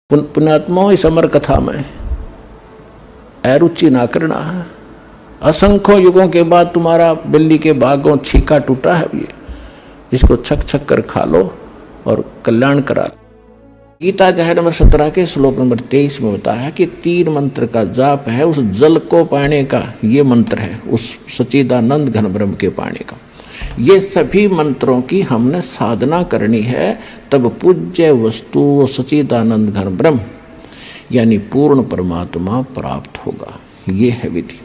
पुण्यात्माओं, इस अमर कथा में अरुचि ना करना है। असंख्य युगों के बाद तुम्हारा बिल्ली के भागों छीका टूटा है, ये इसको छक छक कर खा लो और कल्याण करा लो। गीता अध्याय नंबर 17 के श्लोक नंबर 23 में बताया है कि 3 मंत्र का जाप है, उस जल को पाने का ये मंत्र है, उस सच्चिदानंद घन ब्रह्म के पाने का। ये सभी मंत्रों की हमने साधना करनी है, तब पूज्य वस्तु सच्चिदानंद घन ब्रह्म यानी पूर्ण परमात्मा प्राप्त होगा। ये है विधि।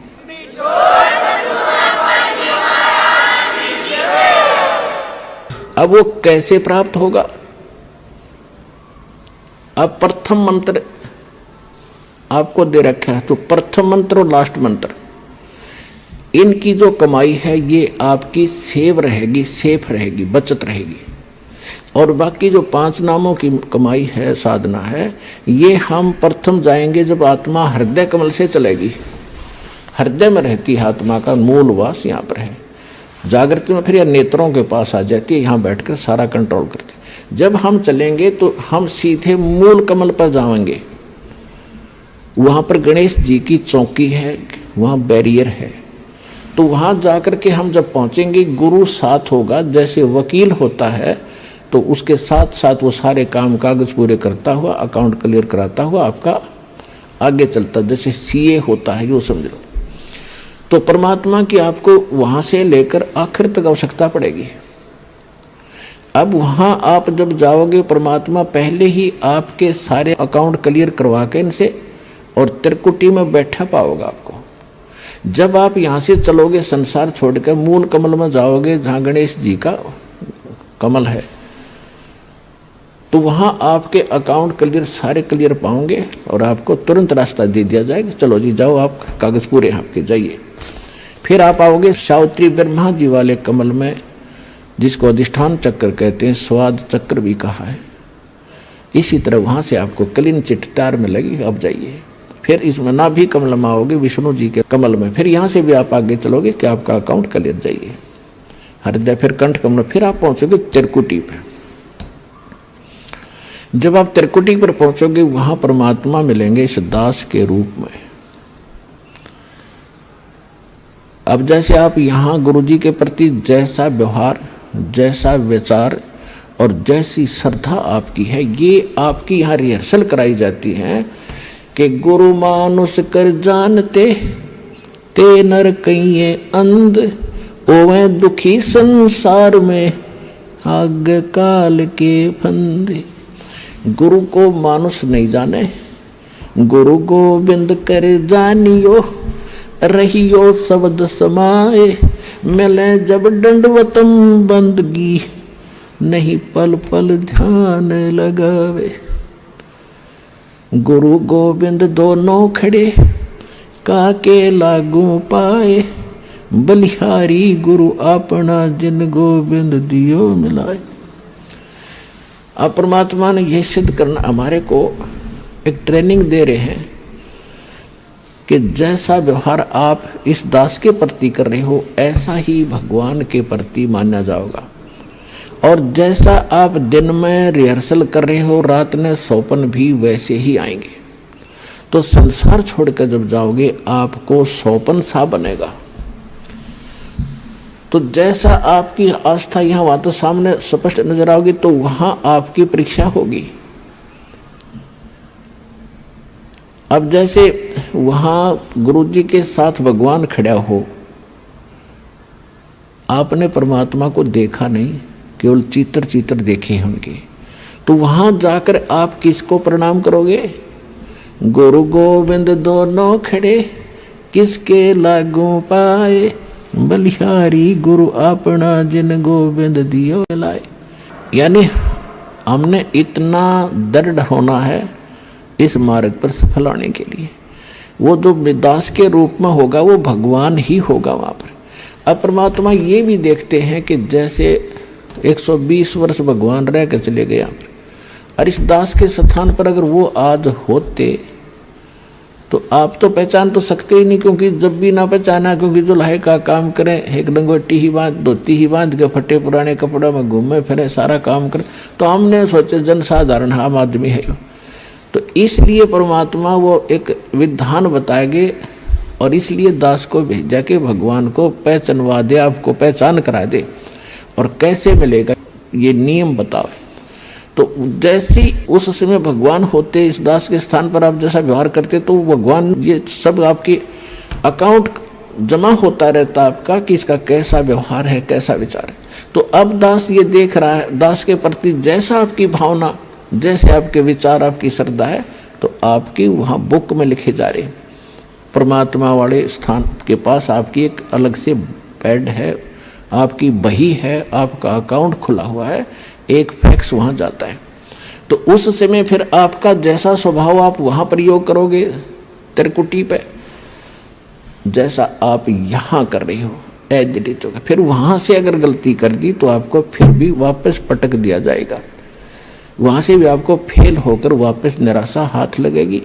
अब वो कैसे प्राप्त होगा? अब प्रथम मंत्र आपको दे रखा है, तो प्रथम मंत्र और लास्ट मंत्र, इनकी जो कमाई है ये आपकी सेव रहेगी, सेफ रहेगी, बचत रहेगी। और बाकी जो 5 नामों की कमाई है, साधना है, ये हम प्रथम जाएंगे जब आत्मा हृदय कमल से चलेगी। हृदय में रहती है आत्मा का मूल वास, यहाँ पर है। जागृति में फिर यह नेत्रों के पास आ जाती है, यहाँ बैठकर सारा कंट्रोल करती है। जब हम चलेंगे तो हम सीधे मूल कमल पर जाएंगे। वहाँ पर गणेश जी की चौकी है, वहाँ बैरियर है। तो वहाँ जाकर के हम जब पहुँचेंगे, गुरु साथ होगा। जैसे वकील होता है तो उसके साथ साथ वो सारे काम कागज पूरे करता हुआ, अकाउंट क्लियर कराता हुआ आपका आगे चलता, जैसे सीए होता है, यो समझ लो। तो परमात्मा की आपको वहाँ से लेकर आखिर तक आवश्यकता पड़ेगी। अब वहाँ आप जब जाओगे, परमात्मा पहले ही आपके सारे अकाउंट क्लियर करवा के इनसे और त्रिकुटी में बैठा पाओगे आपको। जब आप यहाँ से चलोगे, संसार छोड़कर मूल कमल में जाओगे, जहाँ गणेश जी का कमल है, तो वहाँ आपके अकाउंट क्लियर, सारे क्लियर पाओगे और आपको तुरंत रास्ता दे दिया जाएगा। चलो जी जाओ, आप कागज पूरे आपके, जाइए। फिर आप आओगे सावित्री ब्रह्मा जी वाले कमल में, जिसको अधिष्ठान चक्र कहते हैं, स्वाद चक्र भी कहा है। इसी तरह वहाँ से आपको क्लीन चिट तार में लगी, अब जाइए। फिर इसमें नाभि कमल में आओगे, विष्णु जी के कमल में। फिर यहाँ से भी आप आगे चलोगे कि आपका अकाउंट क्लियर, जाइए हृदय, फिर कंठ कमल, फिर आप पहुँचोगे त्रिकुटी पर। जब आप त्रिकुटी पर पहुँचोगे, वहाँ परमात्मा मिलेंगे इस दास के रूप में। अब जैसे आप यहाँ गुरु जी के प्रति जैसा व्यवहार, जैसा विचार और जैसी श्रद्धा आपकी है, ये आपकी यहाँ रिहर्सल कराई जाती है कि गुरु मानुष कर जानते ते नर कहिए अंध, ओवे दुखी संसार में आग काल के फंदे। गुरु को मानुष नहीं जाने, गुरु गोविंद कर जानियो, रहियो शब्द समाए, मिले जब दंडवतम बंदगी, नहीं पल पल ध्यान लगावे। गुरु गोविंद दोनों खड़े, काके लागू पाए, बलिहारी गुरु अपना, जिन गोविंद दियो मिलाए। अब परमात्मा ने यह सिद्ध करना हमारे को एक ट्रेनिंग दे रहे हैं कि जैसा व्यवहार आप इस दास के प्रति कर रहे हो, ऐसा ही भगवान के प्रति माना जाएगा। और जैसा आप दिन में रिहर्सल कर रहे हो, रात में सौपन भी वैसे ही आएंगे। तो संसार छोड़कर जब जाओगे, आपको सौपन सा बनेगा। तो जैसा आपकी आस्था यहाँ वहाँ तो सामने स्पष्ट नजर आओगी, तो वहाँ आपकी परीक्षा होगी। अब जैसे वहाँ गुरु जी के साथ भगवान खड़ा हो, आपने परमात्मा को देखा नहीं, केवल चित्र देखे हैं उनके, तो वहाँ जाकर आप किसको प्रणाम करोगे? गुरु गोविंद दोनों खड़े, किसके लागू पाए, बलिहारी गुरु अपना, जिन गोविंद दियो लाए। यानी हमने इतना दृढ़ होना है इस मार्ग पर सफल होने के लिए। वो जो दास के रूप में होगा, वो भगवान ही होगा वहाँ पर। अब परमात्मा ये भी देखते हैं कि जैसे 120 वर्ष भगवान रह कर चले गए यहाँ पर, और इस दास के स्थान पर अगर वो आज होते तो आप तो पहचान तो सकते ही नहीं, क्योंकि जब भी ना पहचाना, क्योंकि जो लाहे का काम करें, एक लंगोटी ही बांध, धोती ही बांध के फटे पुराने कपड़ों में घूमे फिरे, सारा काम करें, तो हमने सोचे जन साधारण आम आदमी है। तो इसलिए परमात्मा वो एक विधान बताएंगे और इसलिए दास को भेजा कि भगवान को पहचानवा दे, आपको पहचान करा दे। और कैसे मिलेगा ये नियम बताओ। तो जैसी उस समय भगवान होते इस दास के स्थान पर आप जैसा व्यवहार करते तो भगवान ये सब आपकी अकाउंट जमा होता रहता आपका कि इसका कैसा व्यवहार है, कैसा विचार है। तो अब दास ये देख रहा है, दास के प्रति जैसा आपकी भावना, जैसे आपके विचार, आपकी श्रद्धा है, तो आपकी वहाँ बुक में लिखे जा रहे। परमात्मा वाले स्थान के पास आपकी एक अलग से पैड है, आपकी बही है, आपका अकाउंट खुला हुआ है, एक फैक्स वहाँ जाता है। तो उस समय फिर आपका जैसा स्वभाव आप वहाँ प्रयोग करोगे त्रिकुटी पे, जैसा आप यहाँ कर रही हो एज इट इज होगा। फिर वहाँ से अगर गलती कर दी तो आपको फिर भी वापस पटक दिया जाएगा, वहाँ से भी आपको फेल होकर वापस निराशा हाथ लगेगी।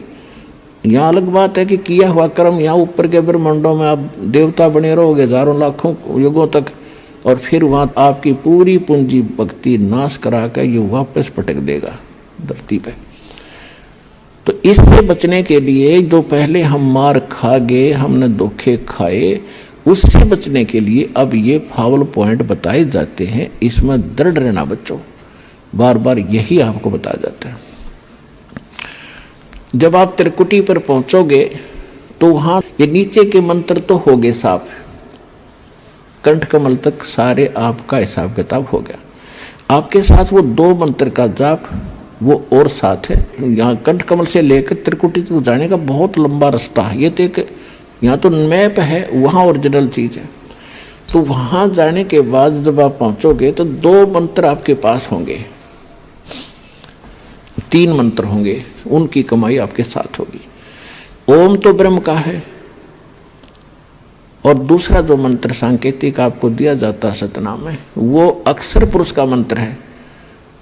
यहाँ अलग बात है कि किया हुआ कर्म यहाँ ऊपर के ब्रह्मांडों में आप देवता बने रहोगे हजारों लाखों युगों तक, और फिर वहाँ आपकी पूरी पूंजी भक्ति नाश करा कर ये वापस पटक देगा धरती पे। तो इससे बचने के लिए जो पहले हम मार खा गए, हमने धोखे खाए, उससे बचने के लिए अब ये फावल पॉइंट बताए जाते हैं। इसमें दृढ़ रहना बच्चों, बार बार यही आपको बताया जाता है। जब आप त्रिकुटी पर पहुंचोगे तो वहाँ ये नीचे के मंत्र तो हो गए साफ, कंठ कमल तक सारे आपका हिसाब किताब हो गया। आपके साथ वो 2 मंत्र का जाप वो और साथ है। यहाँ कंठ कमल से लेकर त्रिकुटी तक जाने का बहुत लंबा रास्ता है। ये तो एक यहाँ तो मैप है, वहाँ ओरिजिनल चीज़ है। तो वहाँ जाने के बाद जब आप पहुँचोगे तो 2 मंत्र आपके पास होंगे, 3 मंत्र होंगे, उनकी कमाई आपके साथ होगी। ओम तो ब्रह्म का है, और दूसरा जो मंत्र सांकेतिक आपको दिया जाता है सतनाम में, वो अक्षर पुरुष का मंत्र है,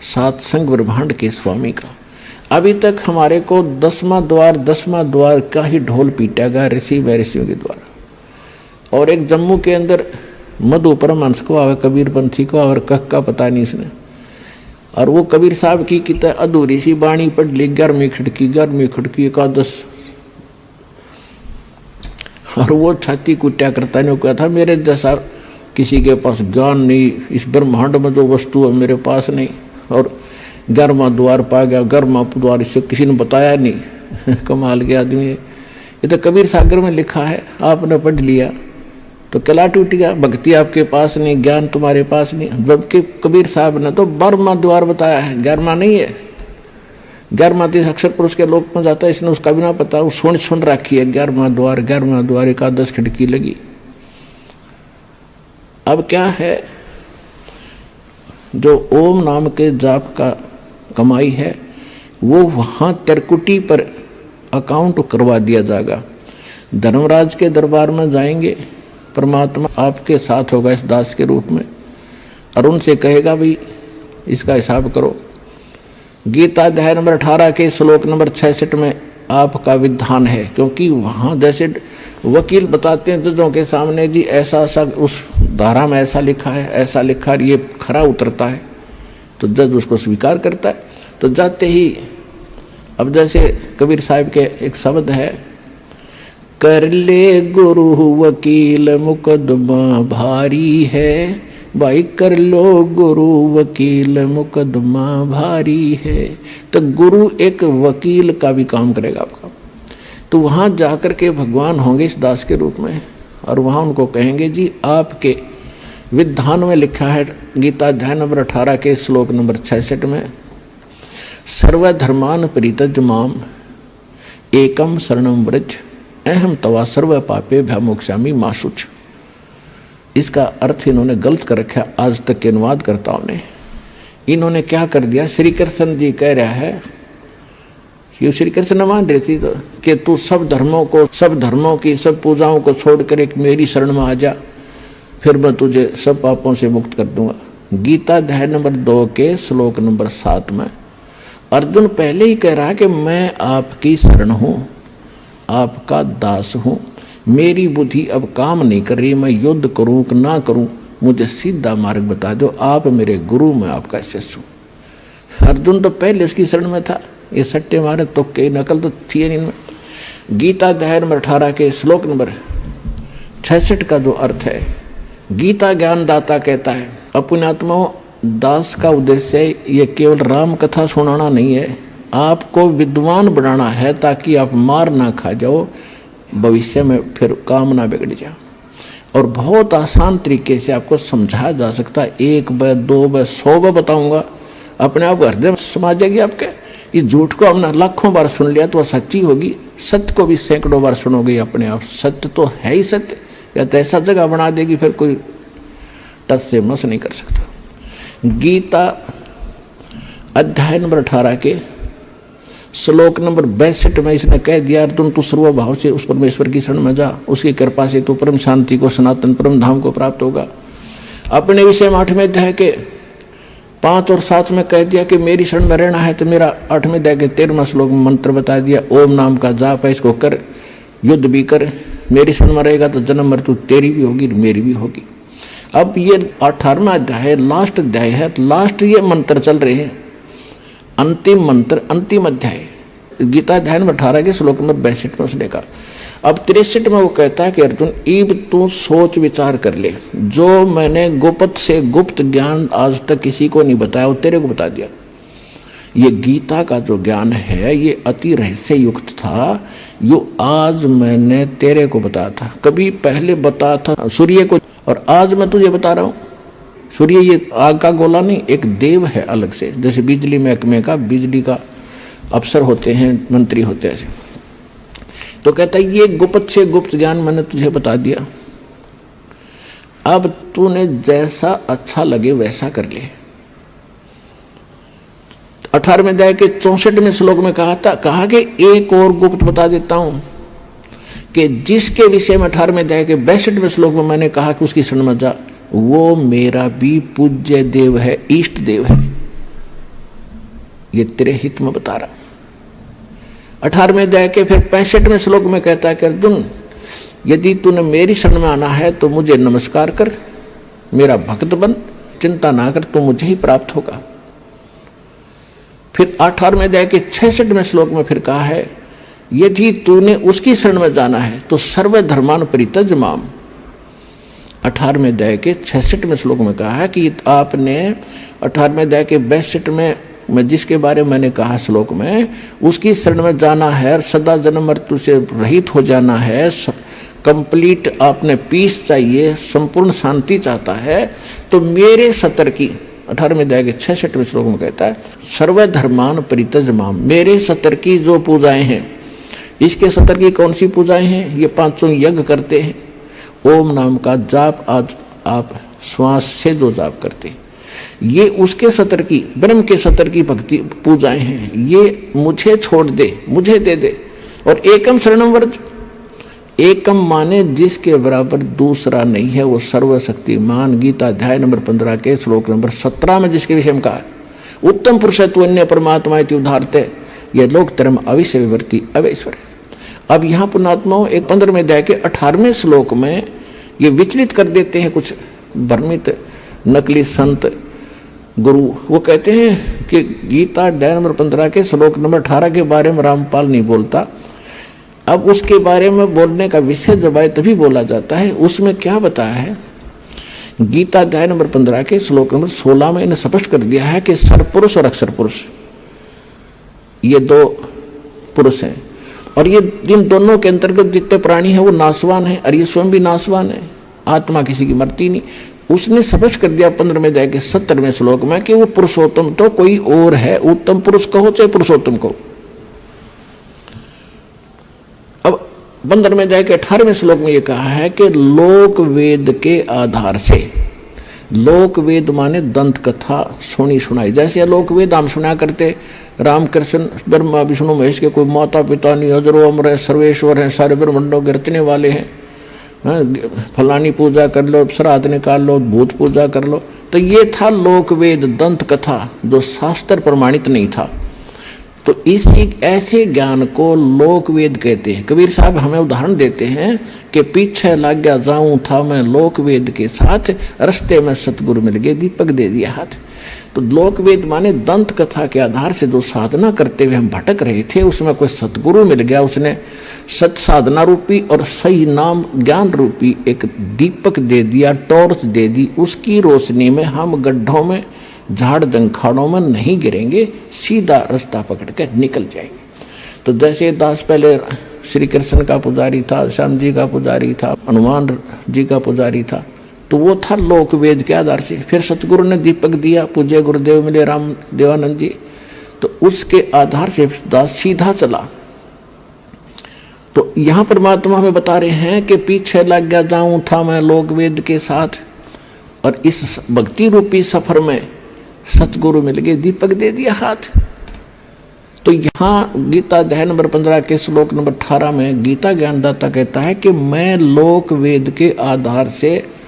सात संग ब्रह्मांड के स्वामी का। अभी तक हमारे को 10वां द्वार का ही ढोल पीटा गया ऋषि महर्षियों के द्वारा। और एक जम्मू के अंदर मधु परमहंस को आवे, कबीर पंथी को और कह का पता नहीं इसने, और वो कबीर साहब की किताब अधूरी सी बाणी पढ़ ली, 11वीं खिड़की एकादश, और वो छाती कुट्या करता ने कहा था मेरे जैसा किसी के पास ज्ञान नहीं, इस ब्रह्मांड में जो वस्तु है मेरे पास नहीं, और 11वां द्वार पा गया, 11वां द्वार इसे किसी ने बताया नहीं। कमाल के आदमी है। ये तो कबीर सागर में लिखा है, आपने पढ़ लिया तो कला टूट गया। भक्ति आपके पास नहीं, ज्ञान तुम्हारे पास नहीं, जबकि कबीर साहब ने तो 12वां द्वार बताया है, 11वां नहीं है। 11वां तो अक्षर पुरुष के लोक में जाता है, इसने उसका भी ना पता, वो सुन रखी है 11वां द्वार एकादश खिड़की लगी। अब क्या है, जो ओम नाम के जाप का कमाई है वो वहाँ त्रिकुटी पर अकाउंट करवा दिया जाएगा। धर्मराज के दरबार में जाएंगे, परमात्मा आपके साथ होगा इस दास के रूप में, और उनसे कहेगा भाई इसका हिसाब करो। गीता अध्याय नंबर 18 के श्लोक नंबर 66 में आपका विधान है, क्योंकि वहाँ जैसे वकील बताते हैं जजों के सामने जी ऐसा उस धारा में ऐसा लिखा है, ऐसा लिखा है, ये खरा उतरता है, तो जज उसको स्वीकार करता है। तो जाते ही अब जैसे कबीर साहब के एक शब्द है, कर ले गुरु वकील मुकदमा भारी है, भाई कर लो गुरु वकील मुकदमा भारी है। तो गुरु एक वकील का भी काम करेगा आपका। तो वहाँ जाकर के भगवान होंगे इस दास के रूप में, और वहाँ उनको कहेंगे जी आपके विधान में लिखा है गीता अध्याय नंबर 18 के श्लोक नंबर 66 में, सर्वधर्मान परित्यज माम एकम शरणम व्रज अहम तवा सर्व पापे भ्यामोक्षामि मा शुच। इसका अर्थ इन्होंने गलत कर रखा आज तक के अनुवादकर्ताओं ने। इन्होंने क्या कर दिया, श्री कृष्ण जी कह रहा है, ये श्री कृष्ण मान रही थी तो कि तू सब धर्मों की सब पूजाओं को छोड़कर एक मेरी शरण में आ जा, फिर मैं तुझे सब पापों से मुक्त कर दूंगा। गीता अध्याय नंबर 2 के श्लोक नंबर 7 में अर्जुन पहले ही कह रहा है कि मैं आपकी शरण हूँ, आपका दास हूँ, मेरी बुद्धि अब काम नहीं कर रही, मैं युद्ध करूँ कि ना करूँ, मुझे सीधा मार्ग बता दो, आप मेरे गुरु, मैं आपका शिष्य हूँ। अर्जुन तो पहले उसकी शरण में था, ये सट्टे मारे तो के नकल तो थी इनमें। गीता अध्याय नंबर 18 के श्लोक नंबर 66 का जो अर्थ है, गीता ज्ञानदाता कहता है, अपने आत्माओं दास का उद्देश्य ये केवल राम कथा सुनाना नहीं है, आपको विद्वान बनाना है ताकि आप मार ना खा जाओ, भविष्य में फिर काम ना बिगड़ जाए। और बहुत आसान तरीके से आपको समझाया जा सकता है, 1 बार 2 बार 100 बार बताऊंगा, अपने आप हृदय में समा जाएगी आपके। इस झूठ को हमने लाखों बार सुन लिया तो सच्ची होगी, सत्य को भी सैकड़ों बार सुनोगे अपने आप, सत्य तो है ही सत्य, या तो ऐसा जगह बना देगी फिर कोई टस से मस नहीं कर सकता। गीता अध्याय नंबर 18 के श्लोक नंबर 62 में इसने कह दिया, अर्जुन तू सर्वभाव से उस परमेश्वर की शरण में जा, उसकी कृपा से तू परम शांति को, सनातन परम धाम को प्राप्त होगा। अपने विषय में 8वें अध्याय के 5 और 7 में कह दिया कि मेरी शरण में रहना है तो मेरा 8वें अध्याय के 13वां श्लोक में मंत्र बता दिया, ओम नाम का जाप है, इसको कर, युद्ध भी कर, मेरी शरण में रहेगा तो जन्म मृत्यु तेरी भी होगी मेरी भी होगी। अब ये 18वां अध्याय है, लास्ट अध्याय है, लास्ट ये मंत्र चल रहे हैं, अंतिम मंत्र, अंतिम अध्याय गीता अध्याय नंबर 18 के श्लोक नंबर 62 में उसने कहा। अब 63 में वो कहता है कि अर्जुन ईब तू सोच विचार कर ले, जो मैंने गुप्त से गुप्त ज्ञान आज तक किसी को नहीं बताया वो तेरे को बता दिया। ये गीता का जो ज्ञान है ये अति रहस्य युक्त था, यो आज मैंने तेरे को बताया था, कभी पहले बताया था सूर्य को, और आज मैं तुझे बता रहा हूँ। सूर्य ये आग का गोला नहीं, एक देव है अलग से, जैसे बिजली महकमे का बिजली का अफसर होते हैं, मंत्री होते हैं ऐसे। तो कहता है ये गुप्त से गुप्त ज्ञान मैंने तुझे बता दिया, अब तूने जैसा अच्छा लगे वैसा कर ले। 18वें अध्याय के 64वें श्लोक में कहा कि एक और गुप्त बता देता हूं कि जिसके विषय में 18वें अध्याय के 62वें श्लोक में मैंने कहा कि उसकी शरण में जा, वो मेरा भी पूज्य देव है, इष्ट देव है। ये तेरे हित में बता रहा। 18वें अध्याय के फिर 65वें श्लोक में कहता है कि अर्जुन यदि तूने मेरी शरण में आना है तो मुझे नमस्कार कर, मेरा भक्त बन, चिंता ना कर, तू मुझे ही प्राप्त होगा। फिर 18वें अध्याय के 66वें श्लोक में फिर कहा है यदि तूने उसकी शरण में जाना है तो सर्व धर्मान परित्यज माम। 18वें अध्याय के 66वें श्लोक में कहा है कि आपने 18वें अध्याय के 62 में जिसके बारे में मैंने कहा श्लोक में, उसकी शरण में जाना है और सदा जन्म मृत्यु से रहित हो जाना है, कंप्लीट आपने पीस चाहिए, संपूर्ण शांति चाहता है, तो मेरे सतर की 18वें अध्याय के 66वें श्लोक में कहता है सर्वधर्मान परित्यज माम, मेरे सतर की जो पूजाएं हैं, इसके सतर की कौन सी पूजाएं हैं, ये 500 यज्ञ करते हैं, ओम नाम का जाप आज आप श्वास से जो जाप करते हैं, ये उसके सतर की, ब्रह्म के सतर की भक्ति पूजाएं हैं, ये मुझे छोड़ दे, मुझे दे दे। और एकम शरणम व्रज, एकम माने जिसके बराबर दूसरा नहीं है, वो सर्वशक्तिमान। गीता अध्याय नंबर 15 के श्लोक नंबर 17 में जिसके विषय में कहा है उत्तम पुरुषत्व अन्य परमात्मा इति उदाहरते, यह लोक धर्म अविश्य विवर्ती अवैश्वर। अब यहाँ पुण्यात्माओं एक 15वें अध्याय के 18वें श्लोक में ये विचलित कर देते हैं कुछ भ्रमित नकली संत गुरु। वो कहते हैं कि गीता अध्याय नंबर 15 के श्लोक नंबर 18 के बारे में रामपाल नहीं बोलता, अब उसके बारे में बोलने का विषय जब आए तभी बोला जाता है। उसमें क्या बताया है, गीता अध्याय नंबर 15 के श्लोक नंबर 16 में इन्हें स्पष्ट कर दिया है कि सरपुरुष और अक्षर पुरुष ये दो पुरुष हैं, और ये इन दोनों के अंतर्गत जितने प्राणी हैं वो नाशवान है, और ये स्वयं भी नाशवान है, आत्मा किसी की मरती नहीं। उसने स्पष्ट कर दिया 15वें अध्याय के 70वें श्लोक में कि वो पुरुषोत्तम तो कोई और है, उत्तम पुरुष कहो चाहे पुरुषोत्तम कहो। अब 15वें अध्याय के 18वें श्लोक में ये कहा है कि लोक वेद के आधार से, लोक वेद माने दंत कथा सुनी सुनाई, जैसे लोक वेद हम सुना करते, राम कृष्ण ब्रह्मा विष्णु महेश के कोई माता पिता नहीं, अजरो अमर है, सर्वेश्वर है, सारे ब्रह्मांडों के रचने वाले हैं, फलानी पूजा कर लो, श्राद्ध निकाल लो, भूत पूजा कर लो। तो ये था लोक वेद दंत कथा जो शास्त्र प्रमाणित नहीं था। तो इसी ऐसे ज्ञान को लोक वेद कहते हैं। कबीर साहब हमें उदाहरण देते हैं कि पीछे लग गया जाऊं था मैं लोक वेद के साथ, रास्ते में सतगुरु मिल गए, दीपक दे दिया हाथ। तो लोक वेद माने दंत कथा के आधार से जो साधना करते हुए हम भटक रहे थे, उसमें कोई सतगुरु मिल गया, उसने सत साधना रूपी और सही नाम ज्ञान रूपी एक दीपक दे दिया, टॉर्च दे दी। उसकी रोशनी में हम गड्ढों में, झाड़ जंखाड़ों में नहीं गिरेंगे, सीधा रास्ता पकड़ के निकल जाएंगे। तो जैसे दास पहले श्री कृष्ण का पुजारी था, श्याम जी का पुजारी था, हनुमान जी का पुजारी था, तो वो था लोक वेद के आधार से। फिर सतगुरु ने दीपक दिया, पूज्य गुरुदेव मिले राम देवानंद जी, तो उसके आधार से दास सीधा चला। तो यहाँ परमात्मा हमें बता रहे हैं कि पीछे लग गया जाऊं था मैं लोक वेद के साथ, और इस भक्ति रूपी सफर में सतगुरु मिल गए, दीपक दे दिया हाथ। तो यहाँ गीता अध्याय नंबर 15 के श्लोक नंबर 18 में गीता ज्ञानदाता कहता है कि मैं लोक वेद के आधार से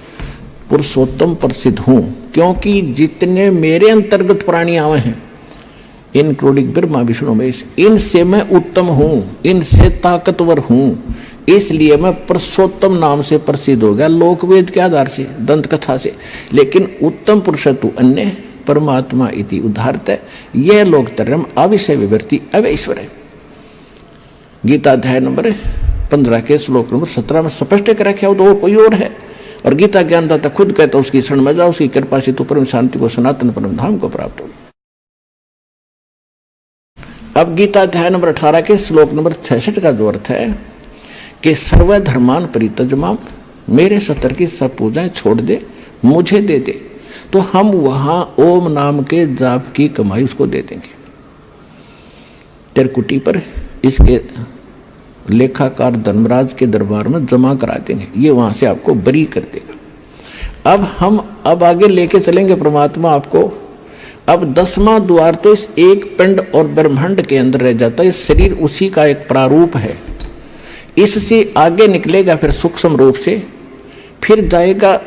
पुरुषोत्तम प्रसिद्ध हूँ, क्योंकि जितने मेरे अंतर्गत प्राणी आवे हैं, इंक्लूडिंग ब्रह्मा विष्णु महेश, इनसे मैं उत्तम हूँ, इनसे ताकतवर हूँ, इसलिए मैं पुरुषोत्तम नाम से प्रसिद्ध हो गया लोक वेद के आधार से, दंत कथा से। लेकिन उत्तम पुरुषत्व अन्य परमात्मा इति उदाहरत है, यह लोकतरम अविषय विवृत्ति अवैश्वर है। गीता अध्याय नंबर 15 के श्लोक नंबर 17 में स्पष्ट कर रखा हो, तो वो कोई और है। और गीता ज्ञानदाता खुद कहता है उसकी शरण में जाओ, उसकी कृपा से तू परम शांति को, सनातन परम धाम को प्राप्त हो। अब गीता अध्याय नंबर 18 के श्लोक नंबर 66 का जो अर्थ है कि सर्वधर्मान परित्यज माम, मेरे सतर की सब पूजाएं छोड़ दे, मुझे दे दे, तो हम वहां ओम नाम के जाप की कमाई उसको दे देंगे। त्रिकुटी पर इसके लेखाकार धर्मराज के दरबार में जमा करा देंगे, ये वहां से आपको बरी कर देगा। अब आगे लेके चलेंगे परमात्मा आपको। अब 10वां द्वार तो इस एक पिंड और ब्रह्मांड के अंदर रह जाता है, शरीर उसी का एक प्रारूप है। इससे आगे निकलेगा फिर सूक्ष्म रूप से, फिर जाएगा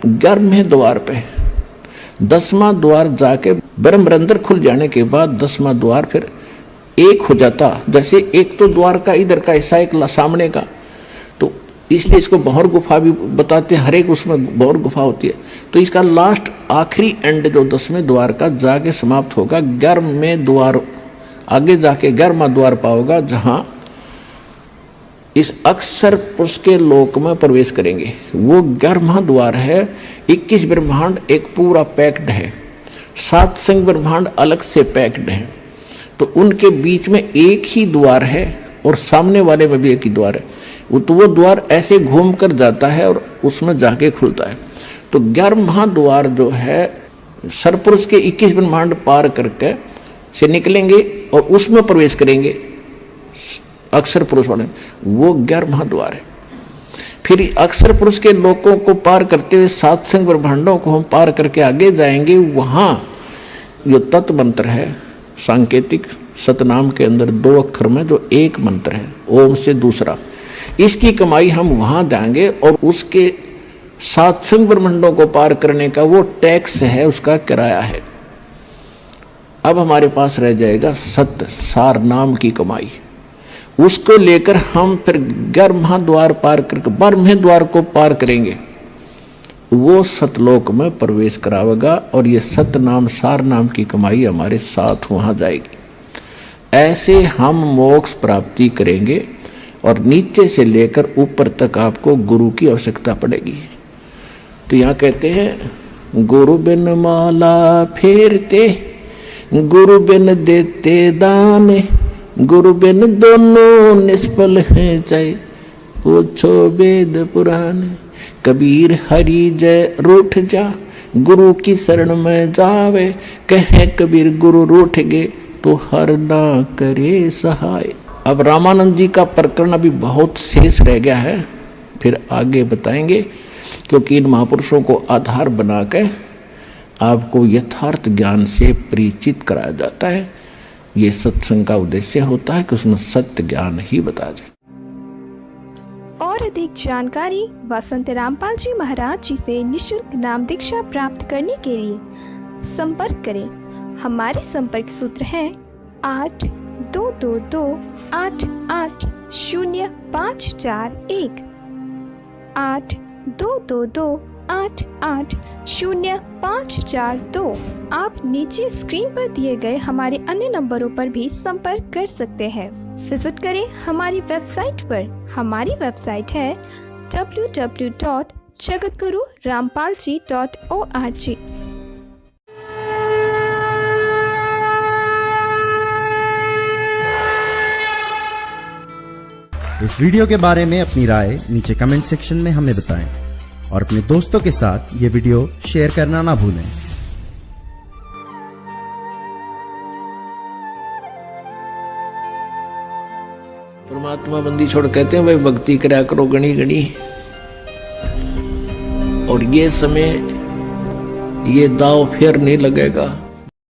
11वें द्वार पे। 10वां द्वार जाके ब्रह्मरंध्र खुल जाने के बाद 10वां द्वार फिर एक हो जाता। जैसे एक तो द्वार का इधर का हिस्सा, एक सामने का, तो इसलिए इसको भौर गुफा भी बताते हैं, हर एक उसमें भौर गुफा होती है। तो इसका लास्ट आखिरी एंड जो 10वें द्वार का जाके समाप्त होगा 11वें द्वार, आगे जाके 11वां द्वार पाओगा, जहां इस अक्षर पुरुष के लोक में प्रवेश करेंगे। वो 11वां द्वार है। 21 ब्रह्मांड एक पूरा पैक्ड है, 7 संग ब्रह्मांड अलग से पैक्ड है, तो उनके बीच में एक ही द्वार है और सामने वाले में भी एक ही द्वार है। तो वो द्वार ऐसे घूम कर जाता है और उसमें जाके खुलता है। तो 11वां द्वार जो है सरपुरुष के 21 ब्रह्मांड पार करके से निकलेंगे और उसमें प्रवेश करेंगे अक्षर पुरुष वाले, वो 11वां द्वार है। फिर अक्षर पुरुष के लोकों को पार करते हुए 7 संग ब्रह्मांडों को हम पार करके आगे जाएंगे। वहाँ जो तत्व मंत्र है सांकेतिक सतनाम के अंदर 2 अक्षर में जो एक मंत्र है ओम से दूसरा, इसकी कमाई हम वहाँ देंगे और उसके 7 संग ब्रह्मांडों को पार करने का वो टैक्स है, उसका किराया है। अब हमारे पास रह जाएगा सत्य सार नाम की कमाई, उसको लेकर हम फिर 11वां द्वार पार करके 12वें द्वार को पार करेंगे, वो सतलोक में प्रवेश करावेगा और ये सत नाम सार नाम की कमाई हमारे साथ वहाँ जाएगी। ऐसे हम मोक्ष प्राप्ति करेंगे और नीचे से लेकर ऊपर तक आपको गुरु की आवश्यकता पड़ेगी। तो यहाँ कहते हैं गुरु बिन माला फेरते, गुरु बिन देते दान, गुरु बिन दोनों निष्फल हैं, चाहे पूछो वेद पुराण। कबीर हरि जय रूठ जा, गुरु की शरण में जावे, कहे कबीर गुरु रूठ गए तो हर ना करे सहाय। अब रामानंद जी का प्रकरण अभी बहुत शेष रह गया है, फिर आगे बताएंगे, क्योंकि इन महापुरुषों को आधार बनाकर आपको यथार्थ ज्ञान से परिचित कराया जाता है। ये सत्संग का उद्देश्य होता है कि उसमें सत्य ज्ञान ही बताया जाए। और अधिक जानकारी वसंत रामपाल जी महाराज जी से निशुल्क नाम दीक्षा प्राप्त करने के लिए संपर्क करें। हमारे संपर्क सूत्र है 8222880541, 8222 98805442। आप नीचे स्क्रीन पर दिए गए हमारे अन्य नंबरों पर भी संपर्क कर सकते हैं। विजिट करें हमारी वेबसाइट पर। हमारी वेबसाइट है www.jagatgururampalji.org। इस वीडियो के बारे में अपनी राय नीचे कमेंट सेक्शन में हमें बताएं और अपने दोस्तों के साथ ये वीडियो शेयर करना ना भूलें। परमात्मा बंदी छोड़ कहते हैं भाई भक्ति करा करो गणी गणी। और ये समय ये दाव फिर नहीं लगेगा।